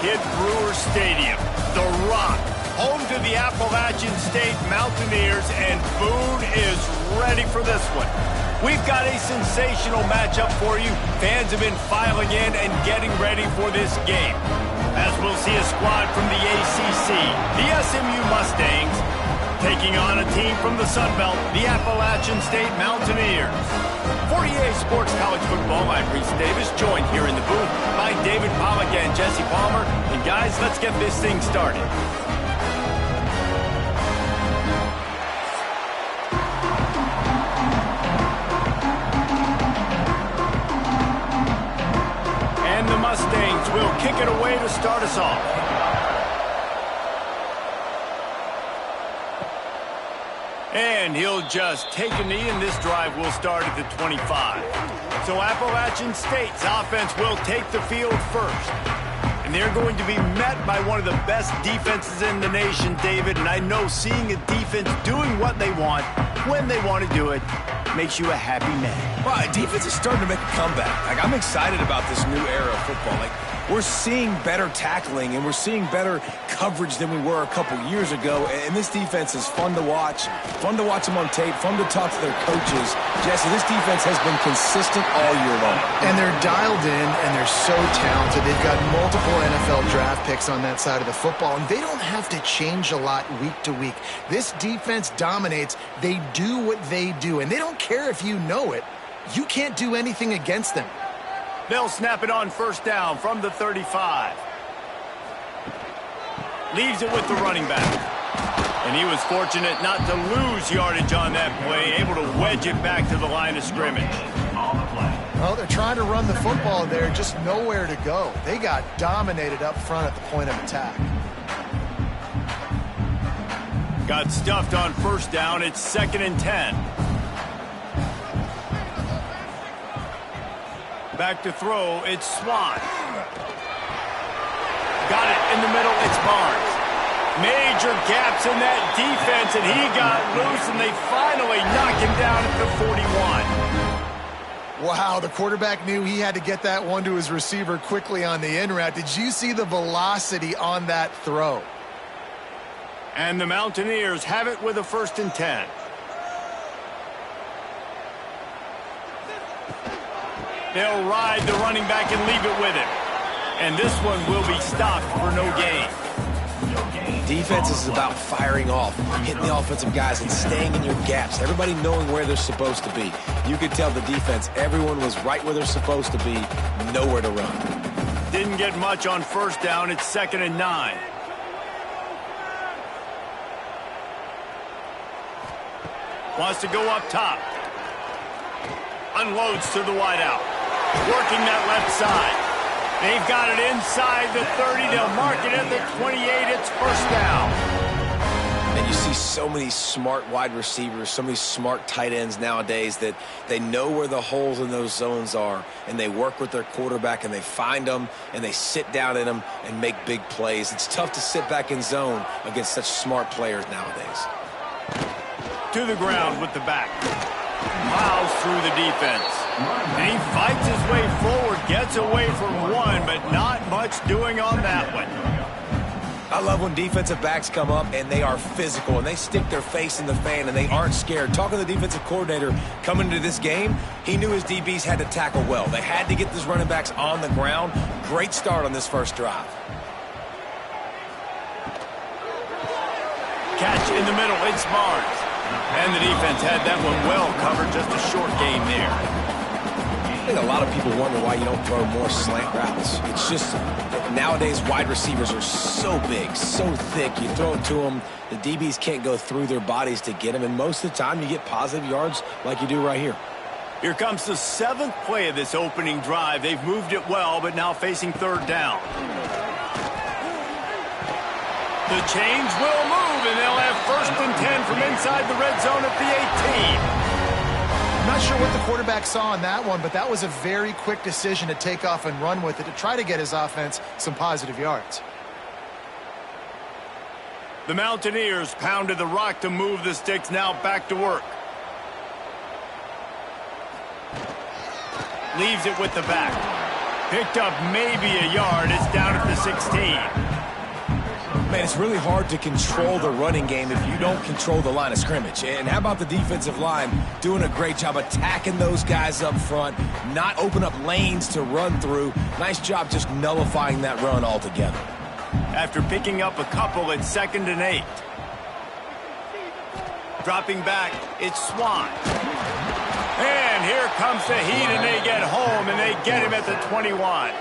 Kidd Brewer Stadium. The Rock, home to the Appalachian State Mountaineers, and Boone is ready for this one. We've got a sensational matchup for you. Fans have been filing in and getting ready for this game. As we'll see a squad from the ACC, the SMU Mustangs, taking on a team from the Sun Belt, the Appalachian State Mountaineers. For EA Sports College Football, I'm Reese Davis, joined here in the booth by David Pollack and Jesse Palmer. And guys, let's get this thing started. And the Mustangs will kick it away to start us off. And he'll just take a knee, and this drive will start at the 25. So Appalachian State's offense will take the field first. And they're going to be met by one of the best defenses in the nation, David. And I know seeing a defense doing what they want, when they want to do it, makes you a happy man. Well, defense is starting to make a comeback. I'm excited about this new era of football. We're seeing better tackling, and we're seeing better coverage than we were a couple years ago. And this defense is fun to watch them on tape, fun to talk to their coaches. Jesse, this defense has been consistent all year long. And they're dialed in, and they're so talented. They've got multiple NFL draft picks on that side of the football, and they don't have to change a lot week to week. This defense dominates. They do what they do, and they don't care if you know it. You can't do anything against them. They'll snap it on first down from the 35. Leaves it with the running back. And he was fortunate not to lose yardage on that play, able to wedge it back to the line of scrimmage. Well, they're trying to run the football there, just nowhere to go. They got dominated up front at the point of attack. Got stuffed on first down. It's 2nd and 10. Back to throw, it's Swan. Got it in the middle, it's Barnes. Major gaps in that defense, and he got loose, and they finally knock him down at the 41. Wow, the quarterback knew he had to get that one to his receiver quickly on the in route. Did you see the velocity on that throw? And the Mountaineers have it with a 1st and 10. They'll ride the running back and leave it with him. And this one will be stopped for no gain. Defense is about firing off, hitting the offensive guys, and staying in your gaps. Everybody knowing where they're supposed to be. You could tell the defense, everyone was right where they're supposed to be, nowhere to run. Didn't get much on first down. It's 2nd and 9. Wants to go up top. Unloads to the wideout. Working that left side. They've got it inside the 30. They'll mark it at the 28. It's first down. And you see so many smart wide receivers, so many smart tight ends nowadays that they know where the holes in those zones are, and they work with their quarterback, and they find them, and they sit down in them and make big plays. It's tough to sit back in zone against such smart players nowadays. To the ground with the back. Plows through the defense. And he fights his way forward, gets away from one, but not much doing on that one. I love when defensive backs come up and they are physical and they stick their face in the fan and they aren't scared. Talking to the defensive coordinator coming into this game, he knew his DBs had to tackle well. They had to get these running backs on the ground. Great start on this first drive. Catch in the middle, it's Barnes. And the defense had that one well covered, just a short game there. I think a lot of people wonder why you don't throw more slant routes. It's just that nowadays wide receivers are so big, so thick. You throw it to them, the DBs can't go through their bodies to get them, and most of the time you get positive yards like you do right here. Here comes the 7th play of this opening drive. They've moved it well, but now facing 3rd down. The change will move, and they'll have 1st and 10 from inside the red zone at the 18. I'm not sure what the quarterback saw on that one, but that was a very quick decision to take off and run with it to try to get his offense some positive yards. The Mountaineers pounded the rock to move the sticks, now back to work. Leaves it with the back. Picked up maybe a yard. It's down at the 16. Man, it's really hard to control the running game if you don't control the line of scrimmage. And how about the defensive line doing a great job attacking those guys up front, not open up lanes to run through. Nice job just nullifying that run altogether. After picking up a couple, it's 2nd and 8. Dropping back, it's Swan. And here comes the heat, and they get home, and they get him at the 21.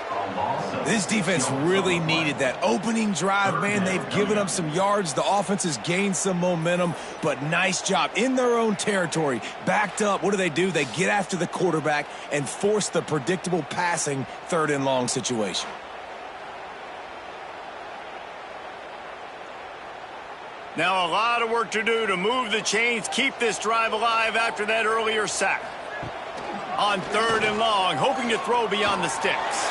This defense really needed that opening drive, man. They've given up some yards. The offense has gained some momentum, but nice job in their own territory. Backed up, what do? They get after the quarterback and force the predictable passing 3rd and long situation. Now a lot of work to do to move the chains, keep this drive alive after that earlier sack. On 3rd and long, hoping to throw beyond the sticks.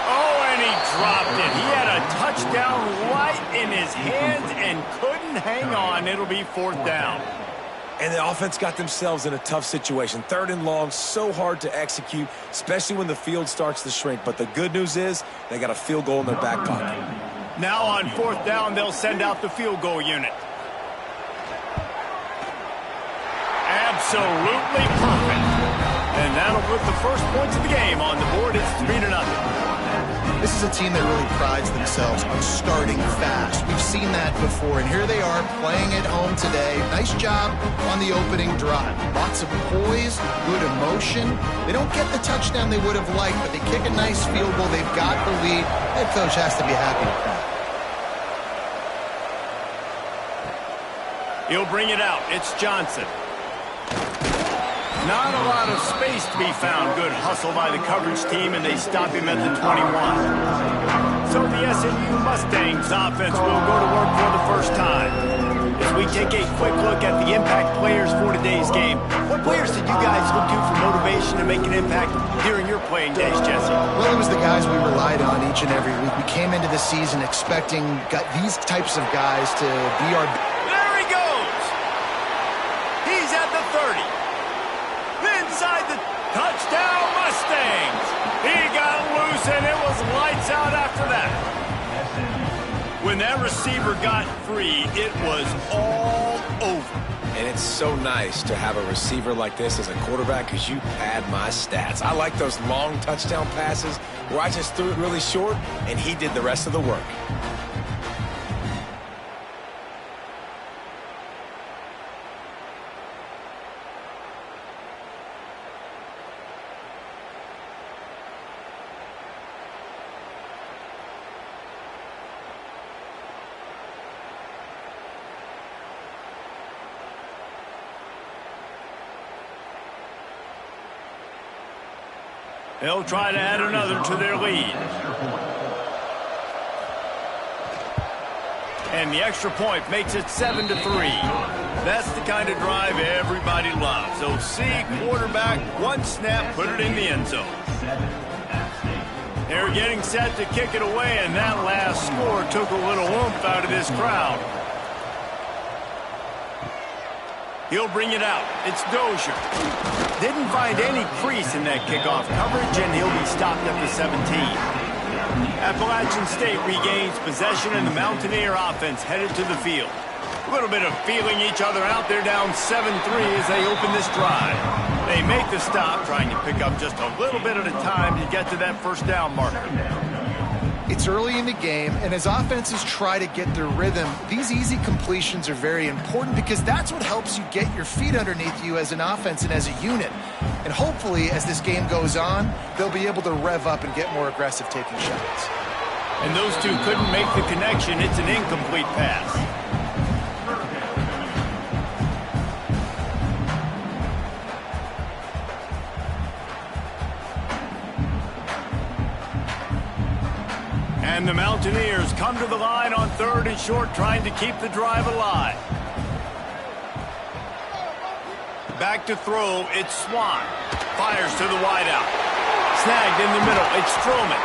Oh, and he dropped it. He had a touchdown right in his hands and couldn't hang on. It'll be 4th down. And the offense got themselves in a tough situation. 3rd and long, so hard to execute, especially when the field starts to shrink. But the good news is they got a field goal in their back pocket. Now on 4th down, they'll send out the field goal unit. Absolutely perfect. And that'll put the first points of the game on the board. It's 3-0. This is a team that really prides themselves on starting fast. We've seen that before, and here they are playing at home today. Nice job on the opening drive. Lots of poise, good emotion. They don't get the touchdown they would have liked, but they kick a nice field goal. They've got the lead. Head coach has to be happy with that. He'll bring it out. It's Johnson. Not a lot of space to be found. Good hustle by the coverage team, and they stop him at the 21. So the SMU Mustangs offense will go to work for the first time. As we take a quick look at the impact players for today's game, what players did you guys look to for motivation to make an impact during your playing days, Jesse? Well, it was the guys we relied on each and every week. We came into the season expecting these types of guys to be our... There he goes! He's at the 30. Inside the touchdown Mustangs. He got loose, and it was lights out after that. When that receiver got free, it was all over. And it's so nice to have a receiver like this as a quarterback because you pad my stats. I like those long touchdown passes where I just threw it really short, and he did the rest of the work. They'll try to add another to their lead. And the extra point makes it 7-3. That's the kind of drive everybody loves. OC, quarterback, one snap, put it in the end zone. They're getting set to kick it away, and that last score took a little oomph out of this crowd. He'll bring it out. It's Dozier. Didn't find any crease in that kickoff coverage, and he'll be stopped at the 17. Appalachian State regains possession, and the Mountaineer offense headed to the field. A little bit of feeling each other out. They're down 7-3 as they open this drive. They make the stop, trying to pick up just a little bit at a time to get to that first down marker. It's early in the game, and as offenses try to get their rhythm, these easy completions are very important because that's what helps you get your feet underneath you as an offense and as a unit. And hopefully, as this game goes on, they'll be able to rev up and get more aggressive taking shots. And those two couldn't make the connection. It's an incomplete pass. And the Mountaineers come to the line on 3rd and short, trying to keep the drive alive. Back to throw, it's Swan. Fires to the wideout. Snagged in the middle, it's Strowman.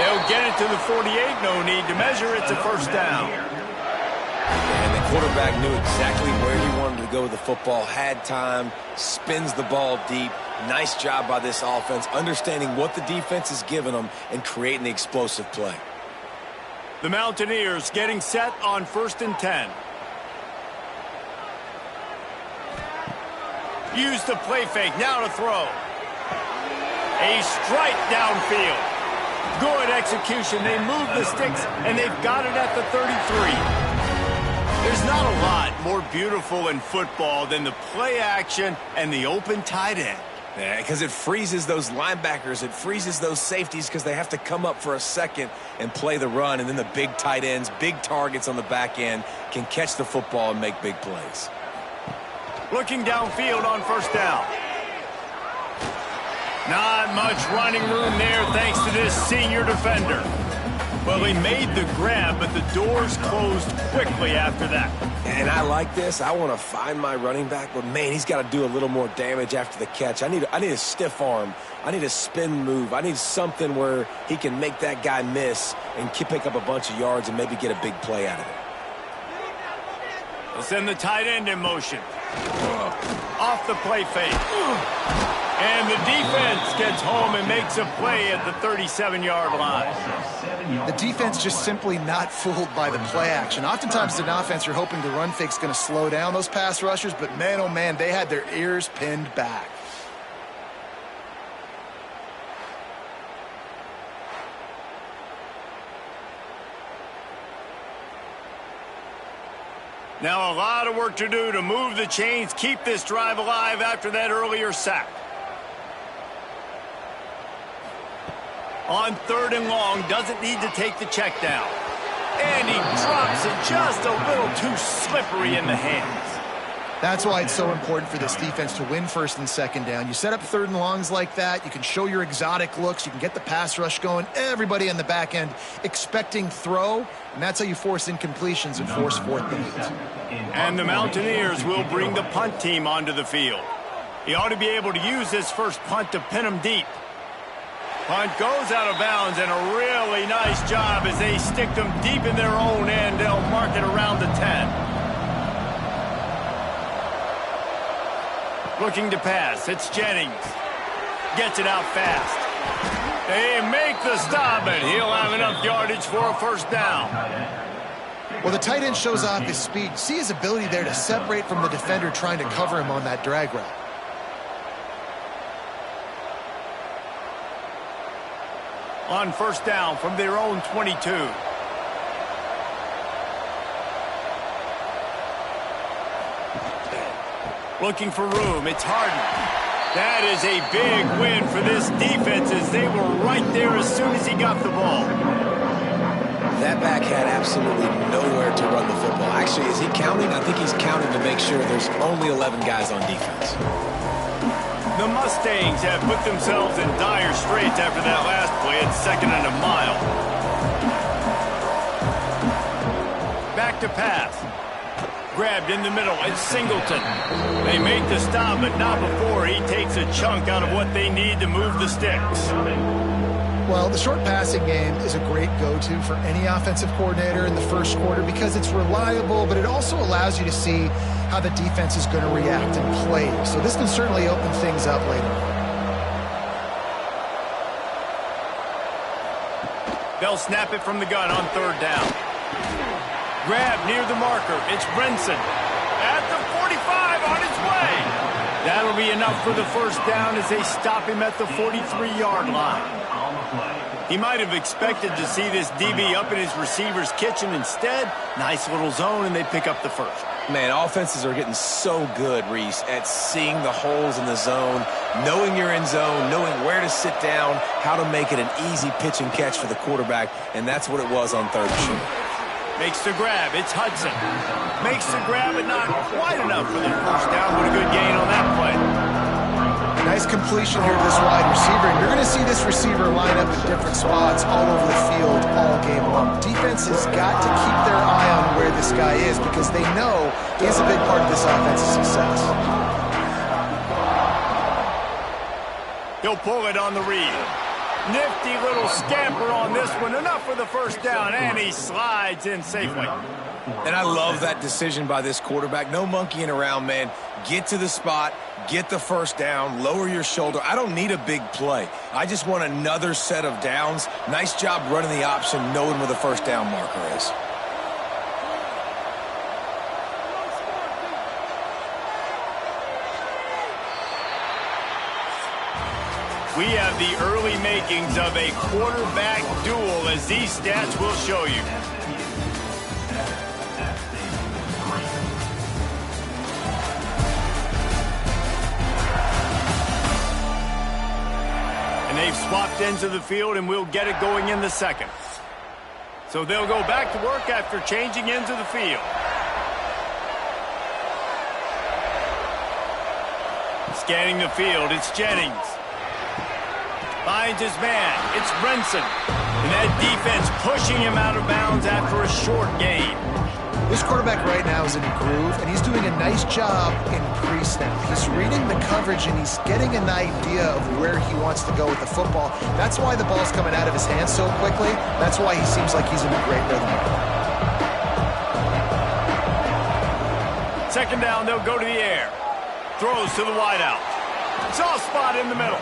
They'll get it to the 48, no need to measure, it's a first down. And the quarterback knew exactly where he wanted to go with the football, had time, spins the ball deep, Nice job by this offense, understanding what the defense is giving them and creating the explosive play. The Mountaineers getting set on 1st and 10. Use the play fake, now to throw. A strike downfield. Good execution. They move the sticks, and they've got it at the 33. There's not a lot more beautiful in football than the play action and the open tight end. Yeah, because it freezes those linebackers. It freezes those safeties because they have to come up for a second and play the run. And then the big tight ends, big targets on the back end can catch the football and make big plays. Looking downfield on 1st down. Not much running room there thanks to this senior defender. Well, he made the grab, but the doors closed quickly after that. And I like this. I want to find my running back, but, man, he's got to do a little more damage after the catch. I need a stiff arm. I need a spin move. I need something where he can make that guy miss and pick up a bunch of yards and maybe get a big play out of it. They'll send the tight end in motion. Off the play fake. And the defense gets home and makes a play at the 37-yard line. The defense just simply not fooled by the play action. Oftentimes in offense, you're hoping the run fake's going to slow down those pass rushers, but man, oh man, they had their ears pinned back. Now a lot of work to do to move the chains, keep this drive alive after that earlier sack. On 3rd and long, doesn't need to take the check down. And he drops it just a little too slippery in the hands. That's why it's so important for this defense to win 1st and 2nd down. You set up 3rd and longs like that, you can show your exotic looks, you can get the pass rush going, everybody on the back end expecting throw, and that's how you force incompletions and force 4th downs. And the Mountaineers will bring the punt team onto the field. He ought to be able to use this first punt to pin them deep. Punt goes out of bounds, and a really nice job as they stick them deep in their own end. They'll mark it around the 10. Looking to pass. It's Jennings. Gets it out fast. They make the stop, and he'll have enough yardage for a 1st down. Well, the tight end shows off his speed. See his ability there to separate from the defender trying to cover him on that drag route. On 1st down from their own 22. Looking for room. It's Harden. That is a big win for this defense as they were right there as soon as he got the ball. That back had absolutely nowhere to run the football. Actually, is he counting? I think he's counting to make sure there's only 11 guys on defense. The Mustangs have put themselves in dire straits after that last play at 2nd and a mile. Back to pass. Grabbed in the middle. It's Singleton. They make the stop, but not before he takes a chunk out of what they need to move the sticks. Well, the short passing game is a great go-to for any offensive coordinator in the 1st quarter because it's reliable, but it also allows you to see how the defense is going to react and play. So this can certainly open things up later on. They'll snap it from the gun on 3rd down. Grab near the marker. It's Brinson. At the 45 on his way. That'll be enough for the 1st down as they stop him at the 43-yard line. He might have expected to see this DB up in his receiver's kitchen. Instead, nice little zone, and they pick up the 1st. Man, offenses are getting so good, Reese, at seeing the holes in the zone, knowing you're in zone, knowing where to sit down, how to make it an easy pitch and catch for the quarterback, and that's what it was on 3rd and short. Makes the grab. It's Hudson. Makes the grab, but not quite enough for the 1st down. What a good gain on that play. Nice completion here to this wide receiver, and you're going to see this receiver line up in different spots all over the field all game long. Defense has got to keep their eye on where this guy is because they know he is a big part of this offense's success. He'll pull it on the read. Nifty little scamper on this one. Enough for the first down, and he slides in safely. And I love that decision by this quarterback. No monkeying around, man. Get to the spot, get the first down, lower your shoulder. I don't need a big play. I just want another set of downs. Nice job running the option, knowing where the first down marker is. We have the early makings of a quarterback duel, as these stats will show you. And they've swapped ends of the field, and we'll get it going in the second. So they'll go back to work after changing ends of the field. Scanning the field, it's Jennings. Finds his man. It's Brinson. And that defense pushing him out of bounds after a short gain. This quarterback right now is in a groove, and he's doing a nice job in pre-snap. He's reading the coverage, and he's getting an idea of where he wants to go with the football. That's why the ball's coming out of his hands so quickly. That's why he seems like he's in a great rhythm. Second down, they'll go to the air. Throws to the wideout. Soft spot in the middle.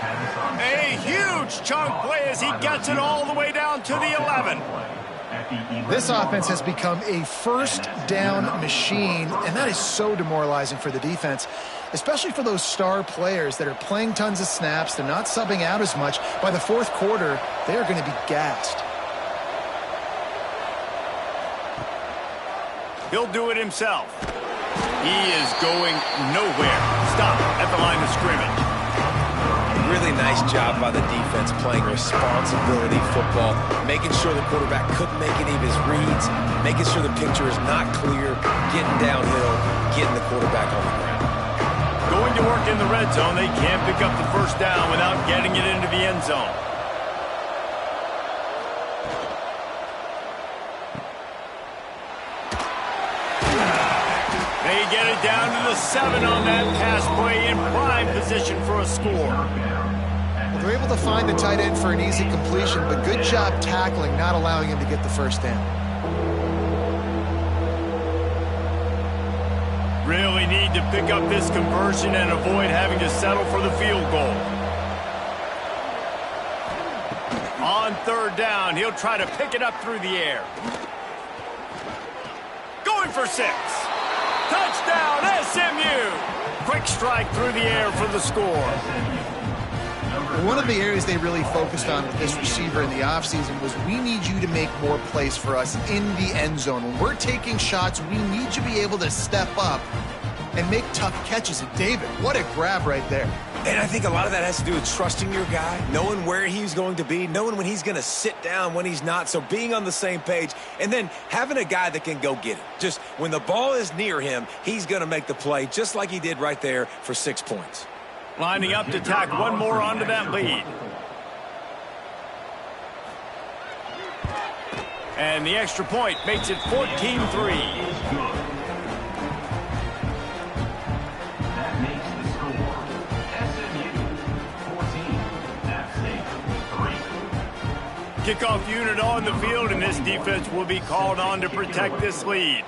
A huge chunk play as he gets it all the way down to the 11. This offense has become a first down machine, and that is so demoralizing for the defense, especially for those star players that are playing tons of snaps. They're not subbing out as much. By the fourth quarter, they are going to be gassed. He'll do it himself. He is going nowhere. Stop at the line of scrimmage. Really nice job by the defense playing responsibility football, making sure the quarterback couldn't make any of his reads, making sure the picture is not clear, getting downhill, getting the quarterback on the ground. Going to work in the red zone, they can't pick up the first down without getting it into the end zone. They get it down to the 7 on that pass play, in prime position for a score. Well, they're able to find the tight end for an easy completion, but good job tackling, not allowing him to get the first down. Really need to pick up this conversion and avoid having to settle for the field goal. On third down, he'll try to pick it up through the air. Going for 6. Touchdown, SMU! Quick strike through the air for the score. One of the areas they really focused on with this receiver in the offseason was, we need you to make more plays for us in the end zone. When we're taking shots, we need you to be able to step up and make tough catches. And David, what a grab right there. And I think a lot of that has to do with trusting your guy, knowing where he's going to be, knowing when he's going to sit down, when he's not. So being on the same page, and then having a guy that can go get it. Just when the ball is near him, he's going to make the play, just like he did right there for 6 points. Lining up to tack one more onto that lead. And the extra point makes it 14-3. Kickoff unit on the field, and this defense will be called on to protect this lead.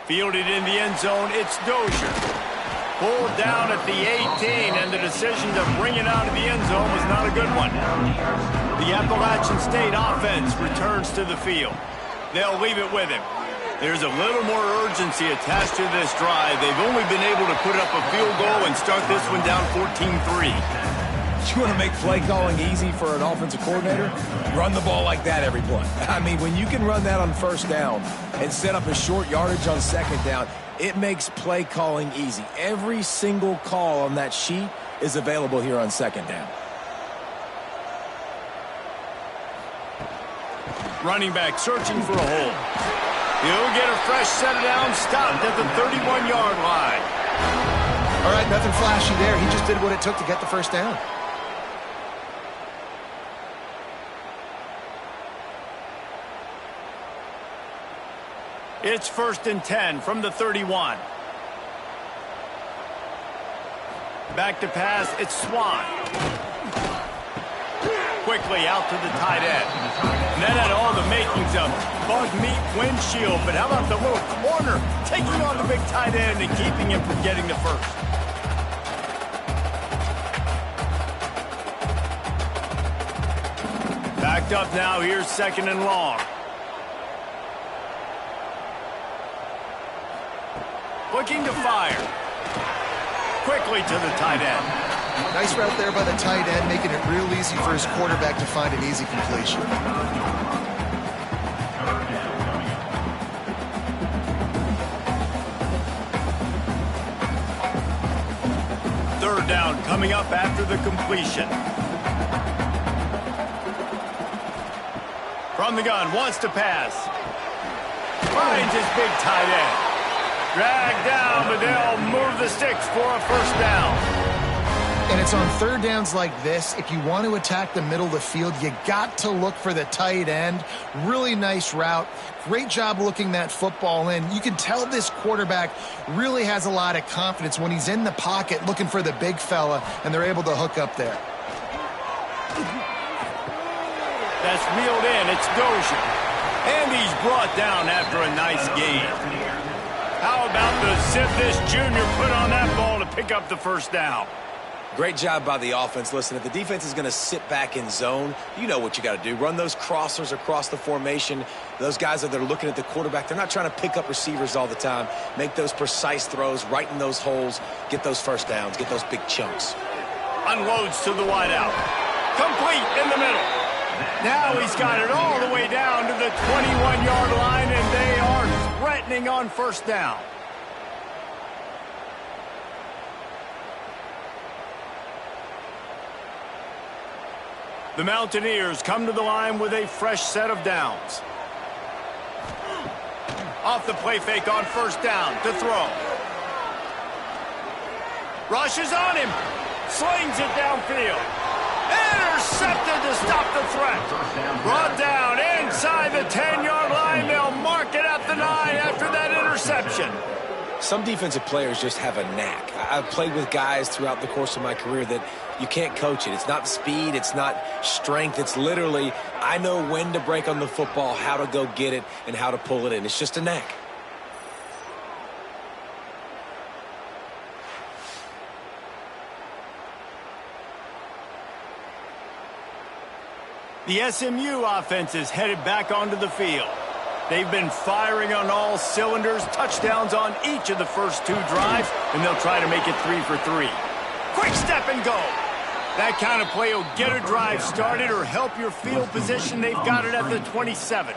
Fielded in the end zone, it's Dozier. Pulled down at the 18, and the decision to bring it out of the end zone was not a good one. The Appalachian State offense returns to the field. They'll leave it with him. There's a little more urgency attached to this drive. They've only been able to put up a field goal and start this one down 14-3. You want to make play calling easy for an offensive coordinator? Run the ball like that every play. I mean, when you can run that on first down and set up a short yardage on second down, it makes play calling easy. Every single call on that sheet is available here on second down. Running back searching for a hole. He'll get a fresh set down, stopped at the 31-yard line. All right, nothing flashy there. He just did what it took to get the first down. It's 1st and 10 from the 31. Back to pass, it's Swan. Quickly out to the tight end. And that had all the makings of bug meat windshield, but how about the little corner taking on the big tight end and keeping him from getting the first? Backed up now, here's 2nd and long. Looking to fire. Quickly to the tight end. Nice route there by the tight end, making it real easy for his quarterback to find an easy completion. Third down coming up after the completion. From the gun, wants to pass. Finds his big tight end. Dragged down, but they'll move the sticks for a first down. And it's on third downs like this. If you want to attack the middle of the field, you got to look for the tight end. Really nice route. Great job looking that football in. You can tell this quarterback really has a lot of confidence when he's in the pocket looking for the big fella, and they're able to hook up there. That's reeled in. It's Dozier. And he's brought down after a nice gain. How about the zip this junior put on that ball to pick up the first down? Great job by the offense. Listen, if the defense is going to sit back in zone, you know what you got to do. Run those crossers across the formation. Those guys that are looking at the quarterback, they're not trying to pick up receivers all the time. Make those precise throws, right in those holes, get those first downs, get those big chunks. Unloads to the wideout. Complete in the middle. Now he's got it all the way down to the 21-yard line, and they are threatening on first down. The Mountaineers come to the line with a fresh set of downs. Off the play fake on first down to throw. Rushes on him. Slings it downfield. Intercepted to stop the threat. Brought down inside the 10-yard line. They'll mark it at the 9 after that interception. Some defensive players just have a knack. I've played with guys throughout the course of my career that you can't coach it. It's not speed. It's not strength. It's literally, I know when to break on the football, how to go get it, and how to pull it in. It's just a knack. The SMU offense is headed back onto the field. They've been firing on all cylinders, touchdowns on each of the first 2 drives, and they'll try to make it 3 for 3. Quick step and go. That kind of play will get a drive started or help your field position. They've got it at the 27.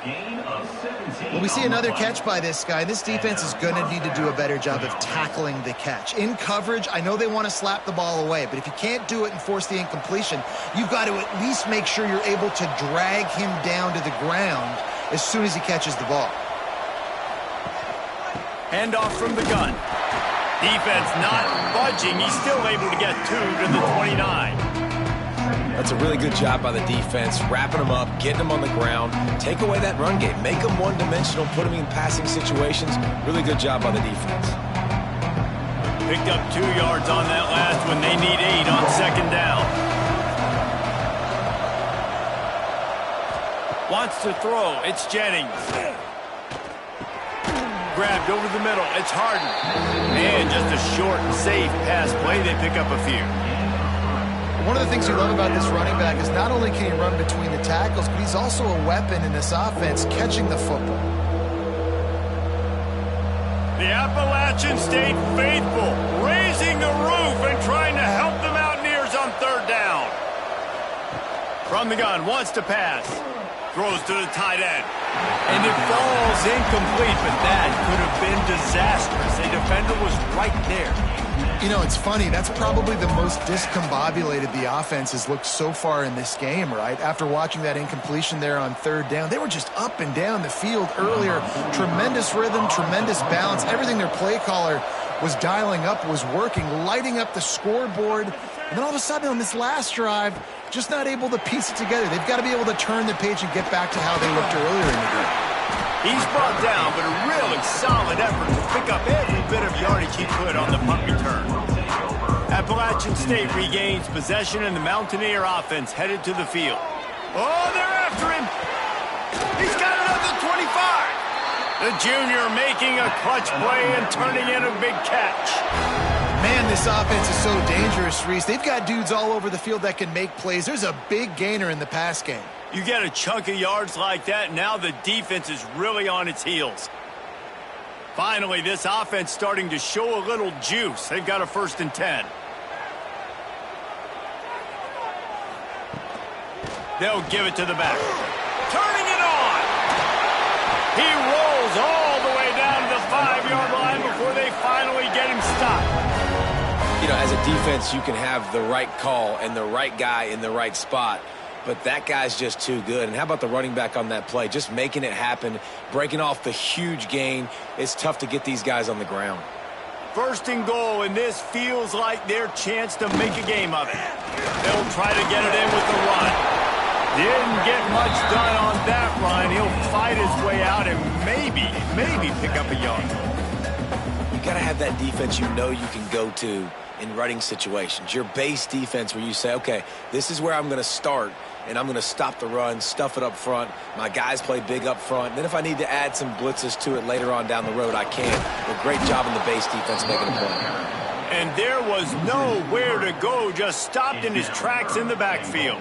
Well, we see another catch by this guy. This defense is going to need to do a better job of tackling the catch. In coverage, I know they want to slap the ball away, but if you can't do it and force the incompletion, you've got to at least make sure you're able to drag him down to the ground as soon as he catches the ball. Handoff from the gun. Defense not budging. He's still able to get 2 to the 29. That's a really good job by the defense, wrapping them up, getting them on the ground, take away that run game, make them one-dimensional, put them in passing situations. Really good job by the defense. Picked up 2 yards on that last one. They need 8 on second down. Wants to throw. It's Jennings. Grabbed over the middle. It's Harden. And just a short, safe pass play. They pick up a few. One of the things you love about this running back is not only can he run between the tackles, but he's also a weapon in this offense, catching the football. The Appalachian State faithful raising the roof and trying to help the Mountaineers on third down. From the gun, wants to pass. Throws to the tight end. And it falls incomplete, but that could have been disastrous. A defender was right there. You know, it's funny. That's probably the most discombobulated the offense has looked so far in this game, right? After watching that incompletion there on third down, they were just up and down the field earlier. Tremendous rhythm, tremendous balance. Everything their play caller was dialing up was working, lighting up the scoreboard. And then all of a sudden on this last drive, just not able to piece it together. They've got to be able to turn the page and get back to how they looked earlier in the game. He's brought down, but a really solid effort to pick up every bit of yardage he could on the punt return. Appalachian State regains possession and the Mountaineer offense headed to the field. Oh, they're after him. He's got another 25. The junior making a clutch play and turning in a big catch. Man, this offense is so dangerous, Reese. They've got dudes all over the field that can make plays. There's a big gainer in the pass game. You get a chunk of yards like that, now the defense is really on its heels. Finally, this offense starting to show a little juice. They've got a 1st and 10. They'll give it to the back. Turning it on. He rolls all the way down to the 5-yard line before they finally get him stopped. You know, as a defense, you can have the right call and the right guy in the right spot, but that guy's just too good. And how about the running back on that play? Just making it happen, breaking off the huge gain. It's tough to get these guys on the ground. 1st and goal, and this feels like their chance to make a game of it. They'll try to get it in with the run. Didn't get much done on that run. He'll fight his way out and maybe pick up a yard. You got to have that defense you know you can go to in running situations. Your base defense where you say, okay, this is where I'm going to start, and I'm going to stop the run, stuff it up front. My guys play big up front. Then if I need to add some blitzes to it later on down the road, I can. But great job in the base defense making a play. And there was nowhere to go, just stopped in his tracks in the backfield.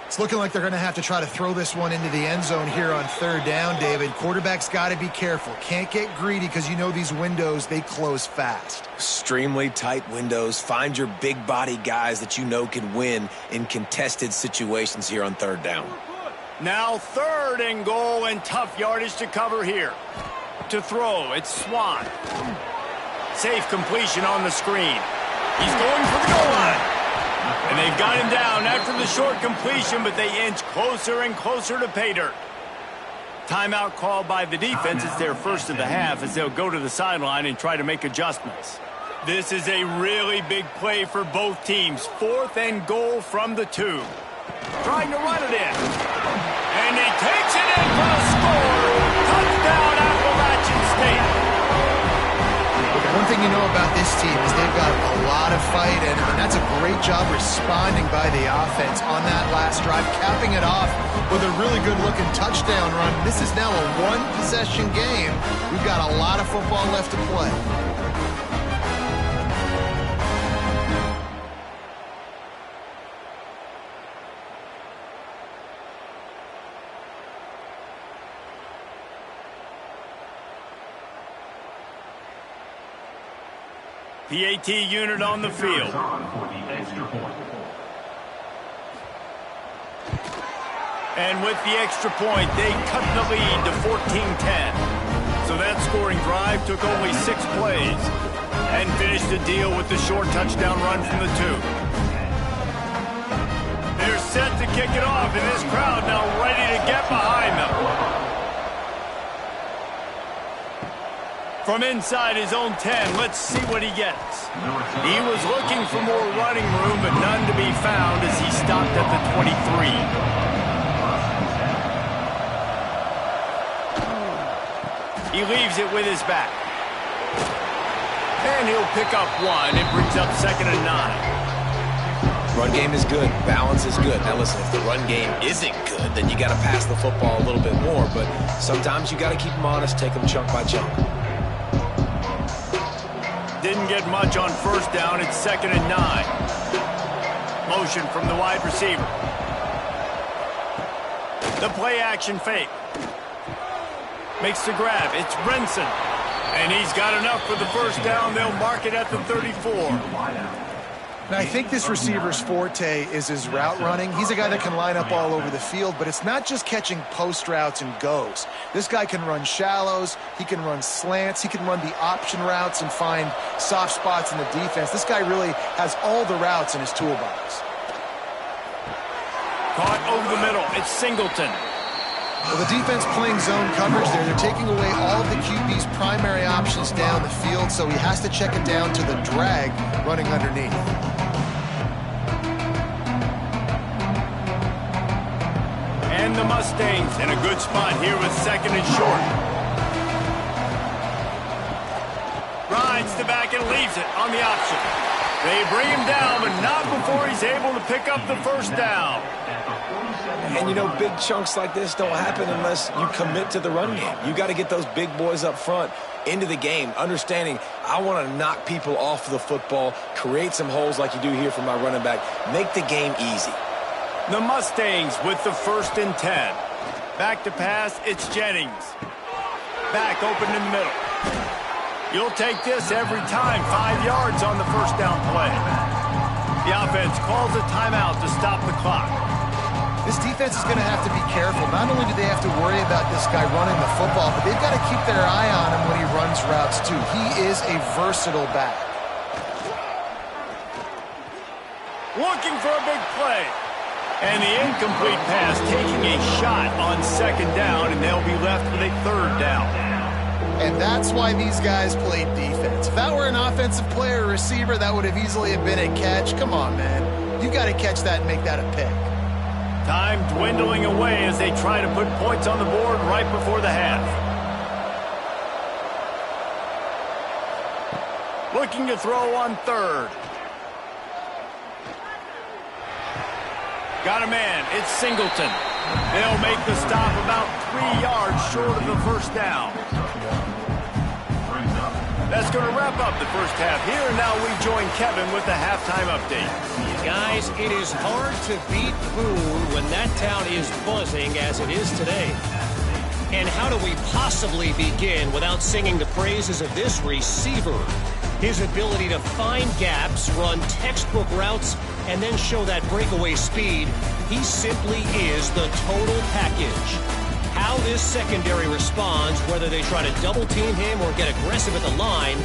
It's looking like they're going to have to try to throw this one into the end zone here on 3rd down, David. Quarterback's got to be careful. Can't get greedy because you know these windows, they close fast. Extremely tight windows. Find your big body guys that you know can win in contested situations here on 3rd down. Now 3rd and goal and tough yardage to cover here. To throw, it's Swan. Safe completion on the screen. He's going for the goal line. And they've got him down after the short completion, but they inch closer and closer to pay dirt. Timeout called by the defense. It's their 1st of the half as they'll go to the sideline and try to make adjustments. This is a really big play for both teams. 4th and goal from the 2. Trying to run it in. And he takes it in for a score. Touchdown, Appalachian State. One thing you know about this team is they've got a lot of fight in them, and that's a great job responding by the offense on that last drive, capping it off with a really good-looking touchdown run. This is now a 1-possession game. We've got a lot of football left to play. PAT unit on the field. And with the extra point, they cut the lead to 14-10. So that scoring drive took only 6 plays and finished the deal with the short touchdown run from the 2. They're set to kick it off, and this crowd now ready to get behind them. From inside his own 10, let's see what he gets. He was looking for more running room, but none to be found as he stopped at the 23. He leaves it with his back. And he'll pick up 1. It brings up 2nd and 9. Run game is good. Balance is good. Now listen, if the run game isn't good, then you got to pass the football a little bit more. But sometimes you got to keep them honest, take them chunk by chunk. Didn't get much on 1st down. It's 2nd and 9. Motion from the wide receiver. The play action fake. Makes the grab. It's Brinson. And he's got enough for the 1st down. They'll mark it at the 34. Now, I think this receiver's forte is his route running. He's a guy that can line up all over the field, but it's not just catching post routes and goes. This guy can run shallows, he can run slants, he can run the option routes and find soft spots in the defense. This guy really has all the routes in his toolbox. Caught over the middle. It's Singleton. Well, the defense playing zone coverage there. They're taking away all of the QB's primary options down the field, so he has to check it down to the drag running underneath. And the Mustangs in a good spot here with 2nd and short. Rides the back and leaves it on the option. They bring him down, but not before he's able to pick up the first down. And, you know, big chunks like this don't happen unless you commit to the run game. You got to get those big boys up front into the game, understanding I want to knock people off the football, create some holes like you do here for my running back, make the game easy. The Mustangs with the 1st and 10. Back to pass, it's Jennings. Back open in the middle. You'll take this every time. 5 yards on the first down play. The offense calls a timeout to stop the clock. This defense is going to have to be careful. Not only do they have to worry about this guy running the football, but they've got to keep their eye on him when he runs routes too. He is a versatile back. Looking for a big play. And the incomplete pass taking a shot on 2nd down, and they'll be left with a 3rd down. And that's why these guys played defense. If that were an offensive player or receiver, that would have easily have been a catch. Come on, man. You got to catch that and make that a pick. Time dwindling away as they try to put points on the board right before the half. Looking to throw on 3rd. Got a man. It's Singleton. They'll make the stop about 3 yards short of the first down. That's going to wrap up the first half here, and now we join Kevin with the halftime update. Guys, it is hard to beat Boone when that town is buzzing as it is today. And how do we possibly begin without singing the praises of this receiver? His ability to find gaps, run textbook routes, and then show that breakaway speed. He simply is the total package. How this secondary responds, whether they try to double team him or get aggressive at the line,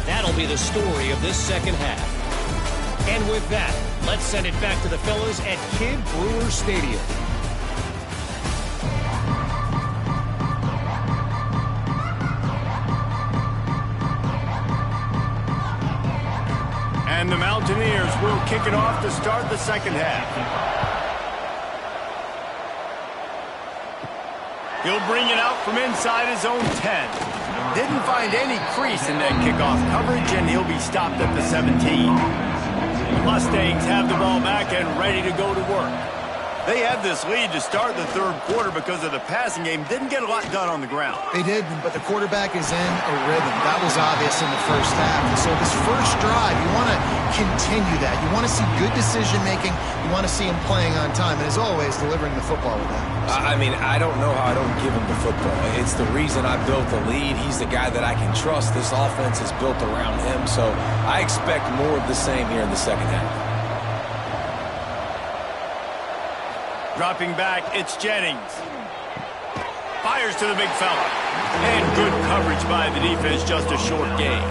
that'll be the story of this second half. And with that, let's send it back to the fellas at Kidd Brewer Stadium. And the Mountaineers will kick it off to start the second half. He'll bring it out from inside his own 10. Didn't find any crease in that kickoff coverage, and he'll be stopped at the 17. The Mustangs have the ball back and ready to go to work. They had this lead to start the 3rd quarter because of the passing game. Didn't get a lot done on the ground. They did, but the quarterback is in a rhythm. That was obvious in the first half. So this first drive, you want to continue that. You want to see good decision-making. You want to see him playing on time. And as always, delivering the football with that. I mean, I don't know how I don't give him the football. It's the reason I built the lead. He's the guy that I can trust. This offense is built around him. So I expect more of the same here in the second half. Dropping back, it's Jennings. Fires to the big fella. And good coverage by the defense, just a short gain.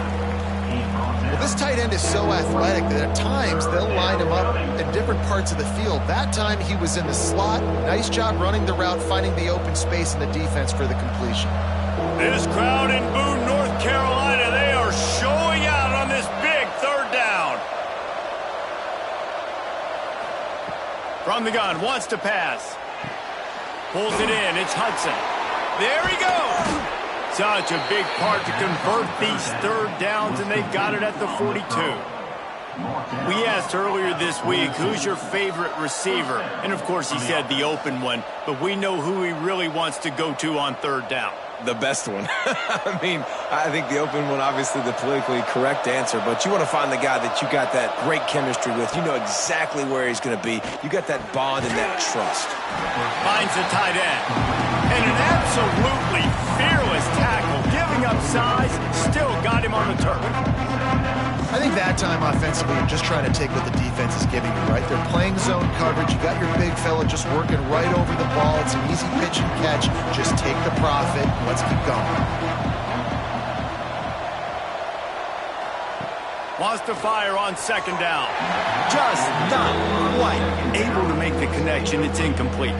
Well, this tight end is so athletic that at times they'll line him up in different parts of the field. That time he was in the slot. Nice job running the route, finding the open space in the defense for the completion. This crowd in Boone, North Carolina, they are showing out on this big 3rd down. From the gun, wants to pass. Pulls it in, it's Hudson. There he goes. Such a big part to convert these 3rd downs, and they've got it at the 42. We asked earlier this week, who's your favorite receiver? And of course he said the open one, but we know who he really wants to go to on 3rd down. The best one. I mean, I think the open one, obviously the politically correct answer, but you want to find the guy that you got that great chemistry with. You know exactly where he's going to be. You got that bond and that trust. Finds the tight end. And an absolutely fearless tackle, giving up size, still got him on the turf. I think that time offensively, you're just trying to take what the defense is giving you, right? They're playing zone coverage. You got your big fella just working right over the ball. It's an easy pitch and catch. Just take the profit. Let's keep going. Wants to fire on 2nd down. Just not quite able to make the connection. It's incomplete.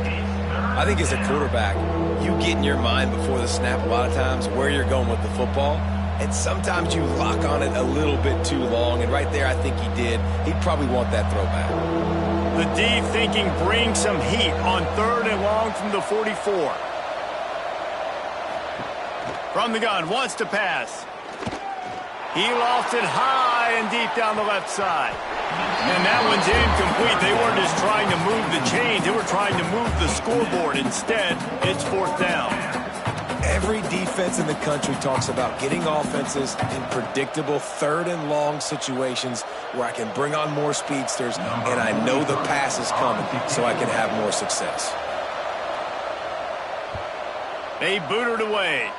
I think as a quarterback, you get in your mind before the snap a lot of times where you're going with the football. And sometimes you lock on it a little bit too long. And right there, I think he did. He'd probably want that throwback. The D thinking bring some heat on 3rd and long from the 44. From the gun, wants to pass. He lost it high and deep down the left side. And that one's incomplete. They weren't just trying to move the chains. They were trying to move the scoreboard. Instead, it's fourth down. Every defense in the country talks about getting offenses in predictable third and long situations where I can bring on more speedsters and I know the pass is coming so I can have more success. They boot it away.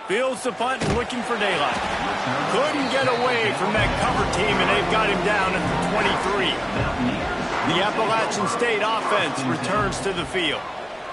Fields the punt and looking for daylight. Couldn't get away from that cover team, and they've got him down at the 23. The Appalachian State offense returns to the field.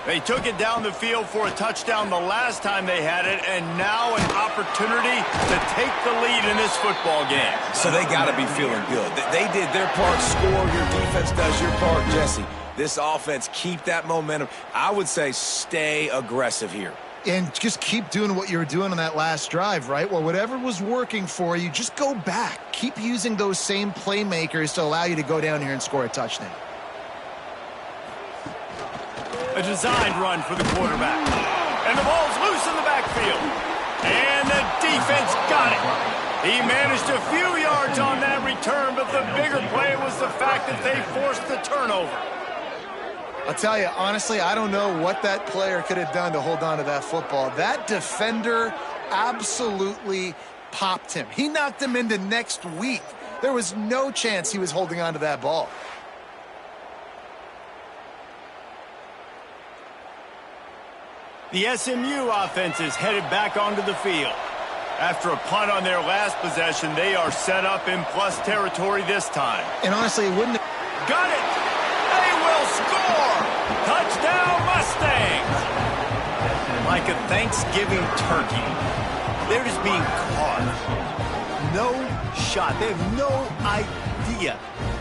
They took it down the field for a touchdown the last time they had it, and now an opportunity to take the lead in this football game. So they got to be feeling good. They did their part, score. Your defense does your part, Jesse. This offense, keep that momentum. I would say stay aggressive here. And just keep doing what you were doing on that last drive, right? Well, whatever was working for you, just go back. Keep using those same playmakers to allow you to go down here and score a touchdown. A designed run for the quarterback. And the ball's loose in the backfield. And the defense got it. He managed a few yards on that return, but the bigger play was the fact that they forced the turnover. I'll tell you, honestly, I don't know what that player could have done to hold on to that football. That defender absolutely popped him. He knocked him into next week. There was no chance he was holding on to that ball. The SMU offense is headed back onto the field. After a punt on their last possession, they are set up in plus territory this time. And honestly, it wouldn't have... Got it! They will score! Touchdown Mustangs! Like a Thanksgiving turkey, they're just being carved. No shot. They have no idea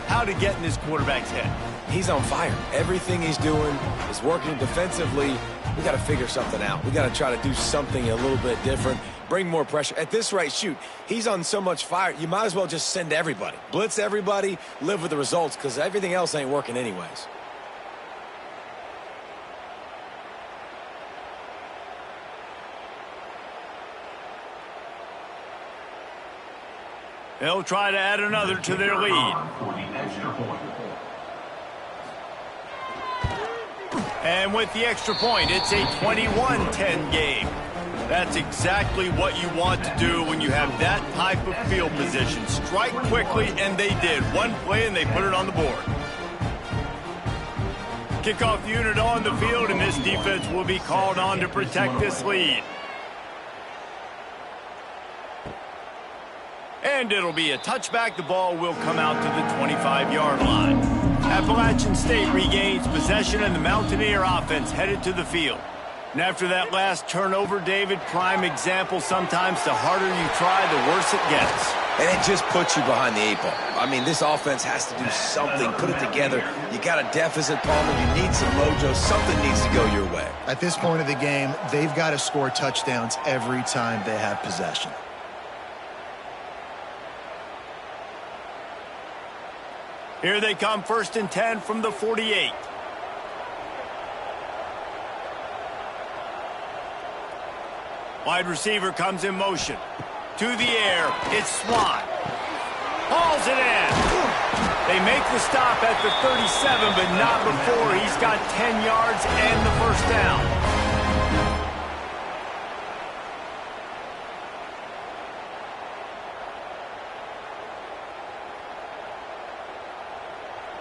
how to get in this quarterback's head. He's on fire. Everything he's doing is working defensively. We got to figure something out. We got to try to do something a little bit different. Bring more pressure. At this rate, shoot, he's on so much fire, you might as well just send everybody. Blitz everybody, live with the results, because everything else ain't working anyways. They'll try to add another to their lead. And with the extra point, it's a 21-10 game. That's exactly what you want to do when you have that type of field position. Strike quickly, and they did. One play, and they put it on the board. Kickoff unit on the field, and this defense will be called on to protect this lead. And it'll be a touchback. The ball will come out to the 25-yard line. Appalachian State regains possession, and the Mountaineer offense headed to the field. And after that last turnover, David, prime example, sometimes the harder you try, the worse it gets. And it just puts you behind the eight ball. I mean, this offense has to do something, put it together. You got a deficit, Palmer. You need some mojo. Something needs to go your way. At this point of the game, they've got to score touchdowns every time they have possession. Here they come, 1st and 10 from the 48. Wide receiver comes in motion. To the air, it's Swan. Hauls it in. They make the stop at the 37, but not before he's got 10 yards and the first down.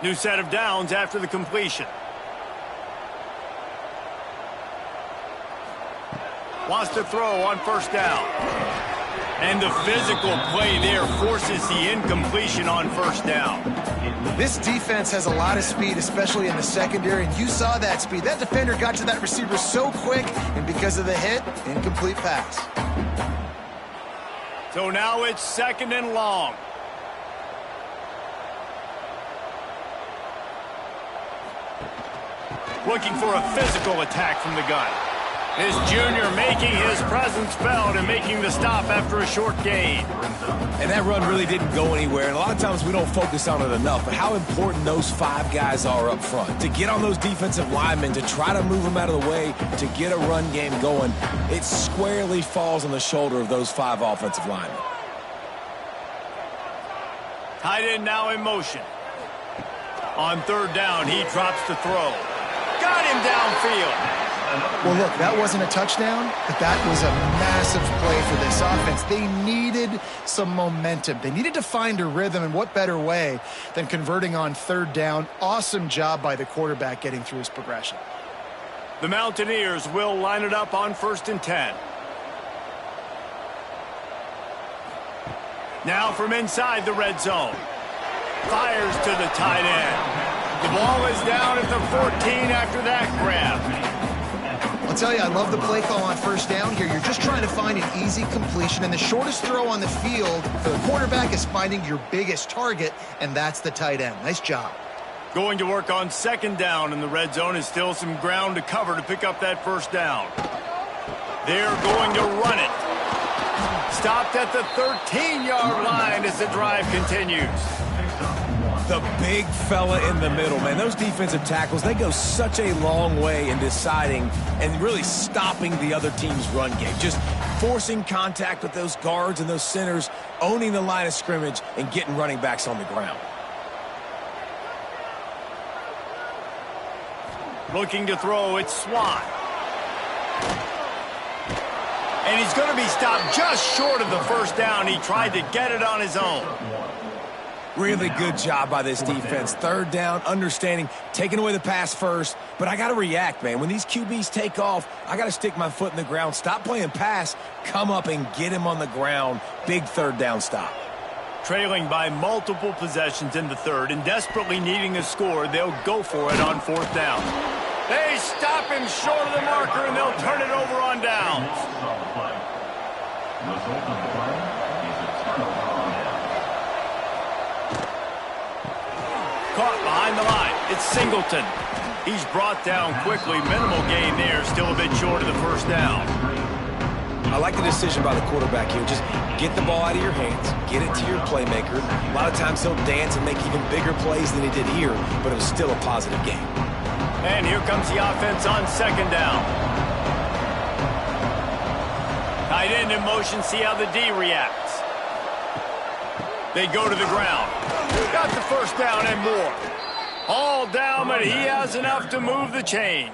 New set of downs after the completion. Wants to throw on first down. And the physical play there forces the incompletion on first down. This defense has a lot of speed, especially in the secondary, and you saw that speed. That defender got to that receiver so quick, and because of the hit, incomplete pass. So now it's 2nd and long. Looking for a physical attack from the gun. This junior making his presence felt and making the stop after a short gain. And that run really didn't go anywhere, and a lot of times we don't focus on it enough, but how important those 5 guys are up front. To get on those defensive linemen, to try to move them out of the way, to get a run game going, it squarely falls on the shoulder of those 5 offensive linemen. Tight end now in motion. On third down, he drops to throw. Got him downfield. Well, look, that wasn't a touchdown, but that was a massive play for this offense. They needed some momentum. They needed to find a rhythm, and what better way than converting on third down? Awesome job by the quarterback getting through his progression. The Mountaineers will line it up on 1st and 10. Now from inside the red zone. Fires to the tight end. The ball is down at the 14 after that grab. I'll tell you, I love the play call on first down here. You're just trying to find an easy completion, and the shortest throw on the field for the quarterback is finding your biggest target, and that's the tight end. Nice job. Going to work on 2nd down in the red zone is still some ground to cover to pick up that 1st down. They're going to run it. Stopped at the 13-yard line as the drive continues. The big fella in the middle, man. Those defensive tackles, they go such a long way in deciding and really stopping the other team's run game. Just forcing contact with those guards and those centers, owning the line of scrimmage, and getting running backs on the ground. Looking to throw, it's Swan. And he's going to be stopped just short of the 1st down. He tried to get it on his own. Really good job by this defense. 3rd down, understanding, taking away the pass first. But I got to react, man. When these QBs take off, I got to stick my foot in the ground. Stop playing pass. Come up and get him on the ground. Big 3rd down stop. Trailing by multiple possessions in the 3rd and desperately needing a score, they'll go for it on 4th down. They stop him short of the marker, and they'll turn it over on downs. Caught behind the line. It's Singleton. He's brought down quickly. Minimal gain there. Still a bit short of the 1st down. I like the decision by the quarterback here. Just get the ball out of your hands. Get it to your playmaker. A lot of times he'll dance and make even bigger plays than he did here, but it was still a positive game. And here comes the offense on 2nd down. Tight end in motion. See how the D reacts. They go to the ground. Got the 1st down and more. All down, but he has enough to move the chains.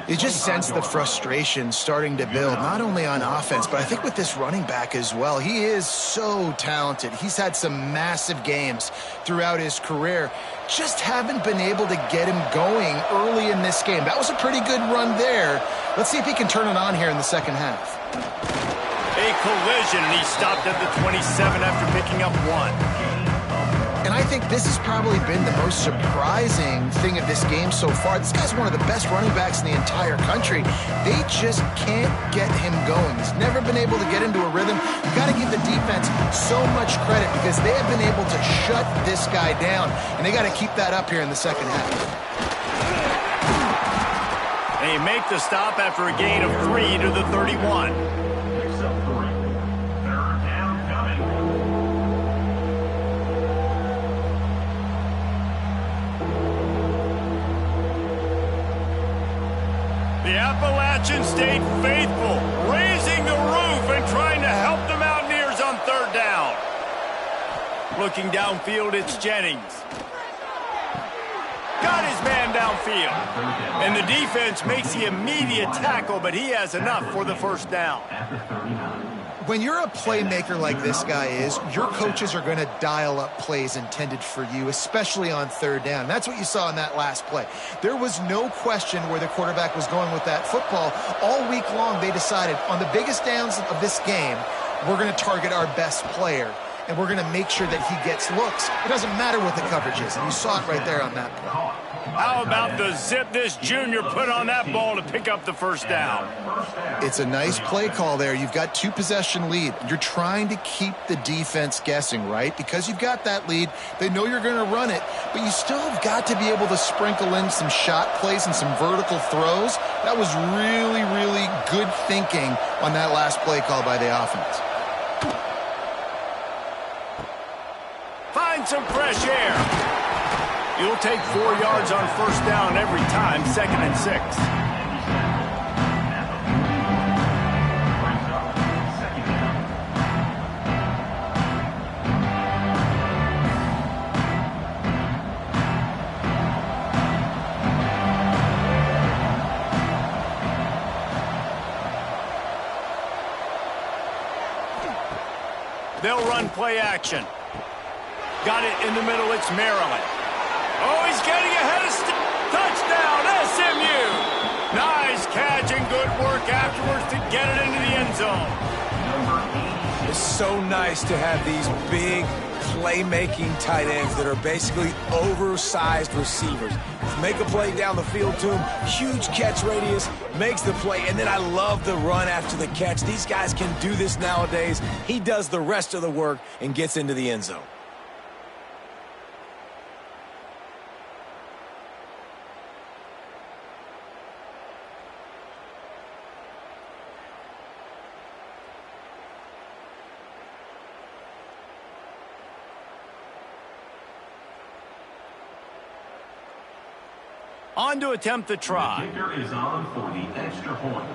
You just sense the frustration starting to build, not only on offense, but I think with this running back as well. He is so talented. He's had some massive games throughout his career. Just haven't been able to get him going early in this game. That was a pretty good run there. Let's see if he can turn it on here in the 2nd half. A collision, and he stopped at the 27 after picking up 1. And I think this has probably been the most surprising thing of this game so far. This guy's one of the best running backs in the entire country. They just can't get him going. He's never been able to get into a rhythm. You've got to give the defense so much credit because they have been able to shut this guy down. And they got to keep that up here in the 2nd half. They make the stop after a gain of 3 to the 31. The Appalachian State faithful raising the roof and trying to help the Mountaineers on 3rd down. Looking downfield, it's Jennings. Got his man downfield. And the defense makes the immediate tackle, but he has enough for the 1st down. When you're a playmaker like this guy is, your coaches are going to dial up plays intended for you, especially on 3rd down. That's what you saw in that last play. There was no question where the quarterback was going with that football. All week long, they decided on the biggest downs of this game, we're going to target our best player, and we're going to make sure that he gets looks. It doesn't matter what the coverage is, and you saw it right there on that play. How about the zip this junior put on that ball to pick up the first down? It's a nice play call there. You've got 2-possession lead. You're trying to keep the defense guessing, right? Because you've got that lead, they know you're going to run it, but you still have got to be able to sprinkle in some shot plays and some vertical throws. That was really, really good thinking on that last play call by the offense. Find some fresh air. You'll take 4 yards on first down every time, 2nd and 6. They'll run play action. Got it in the middle, it's Maryland. Oh, he's getting ahead of touchdown, SMU. Nice catch and good work afterwards to get it into the end zone. It's so nice to have these big playmaking tight ends that are basically oversized receivers. Make a play down the field to him, huge catch radius, makes the play, and then I love the run after the catch. These guys can do this nowadays. He does the rest of the work and gets into the end zone. On to attempt the try. The kicker is on for the extra point.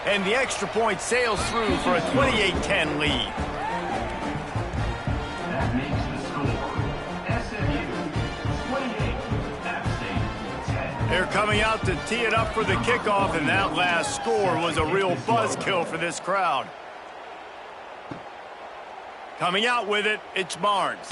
And the extra point sails through for a 28-10 lead. That makes the score SMU 28, App State 10. They're coming out to tee it up for the kickoff, and that last score was a real buzzkill for this crowd. Coming out with it, it's Barnes.